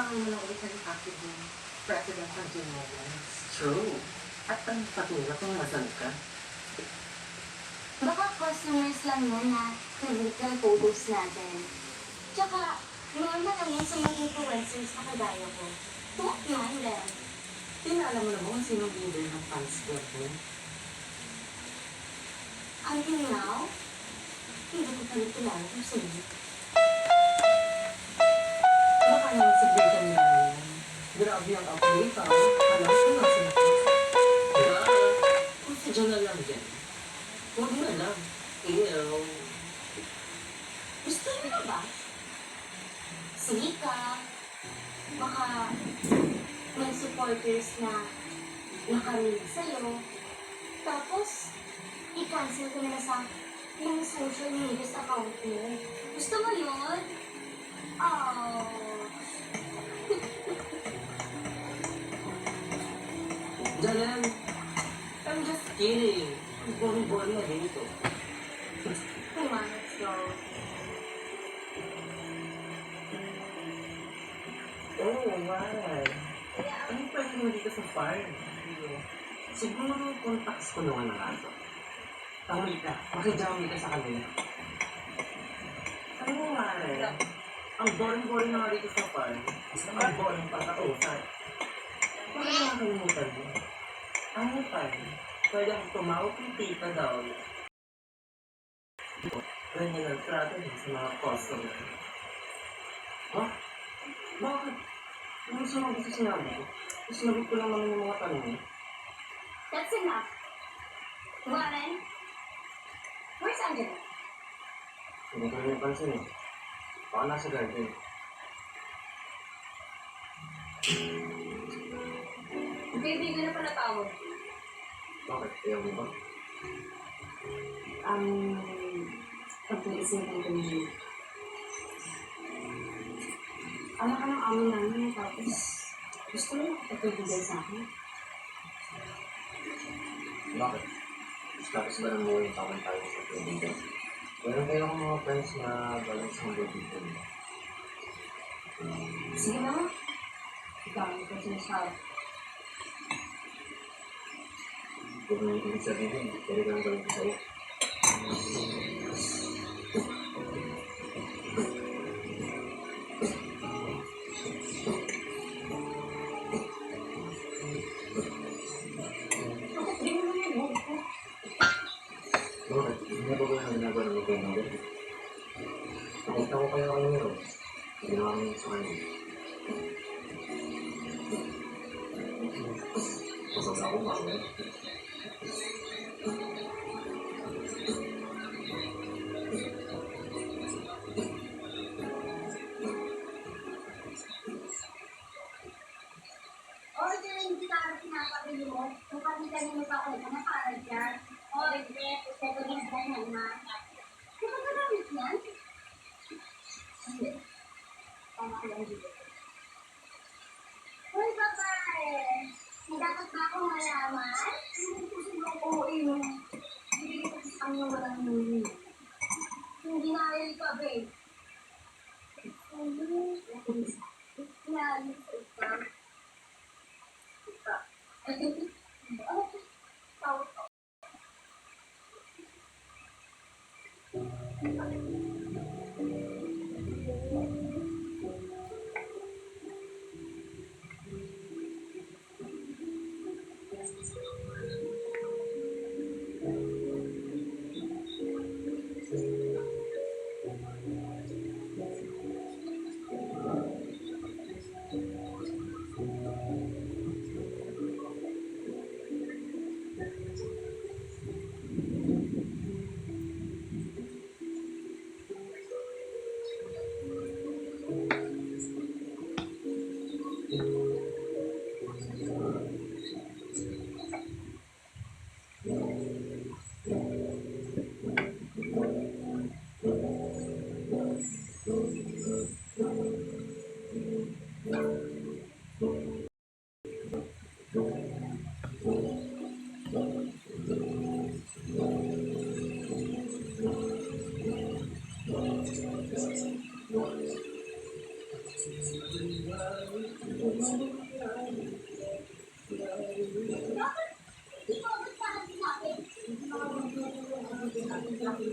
kailangan mo lang ulit ng active ng President ng Moments. True. At ang patunga kung nasan ka? Baka customers lang yan na nag-look ng photos natin. Tsaka, normal lang yan sa mga influencers na kagaya ko. Don't mind them. Tinaalam mo na ba kung sinong leader ng fans club mo? Until now, hindi ko pa rin kilala kung sino. Baka naman sa bigyan niya yan. Grabe ang update ha. Alam ko na sinabi. Kung sadya na lang yan. Huwag na lang. Ew. Gusto mo na ba? Sige ka. Baka may supporters na nakarinig sa'yo. Tapos, i-cancel ko na sa yung social media account mo. Gusto mo yun? Oh. Jalan, I'm just kidding. Boring-boring na dito. Come on, let's go. Oh, wow. Ano pwede mo dito sa farm? Siguro contacts ko naman ang ato. Tawag ka, makijami ka sa kanila. Ano nga eh? Ang boring-boring na nga dito sa farm. Ang boring pa sa usap. Ano na nakalimutan mo? Ano pa? Pwede akong tumawag ng tita daw. Ganyan ang trato din sa mga customer. Huh? Bakit? Ano sa mga gusto sinabi ko? Sinabi ko lang naman yung mga tanong. That's enough. Warren, where's Angela? Hindi ko rin napansin eh. Baka nasa garden. Kaibigan na pala tawag. Bakit? Ayaw mo ba? Pag-iisip ng kanina. Alam ka ng amo namin, tapos gusto mo makapagpibigay sa akin. Bakit? Tapos ba nang muna yung taon tayo sa kaibigan? Meron kayo akong mga friends na balance ang kaibigan. Sige na. Ikaw, ito sinasabi. Kung may ibig sabihin, pwede ka nang gawin ko sa'yo. Bakit? Hindi ba ang ginagawa ng mga kaibigan? Nakita ko kaya kayo ngayon. Ginawa ko sa kanya. Kapag ako mamaya. Ordering kita ang pinapabili mo. Kung kami mo pa ako na para dyan. O, hindi. Gusto ko din ganyan na. Kung magagamit yan? Hindi. Tama ko lang dito. Uy, babae! May dapat ba akong malaman? Ano gusto mo ko mo? Hindi ko sa kanya walang nuni. Hindi na rin ka, babe. Lalo sa ikaw. Bakit ikaw ba't sa akin sinabi?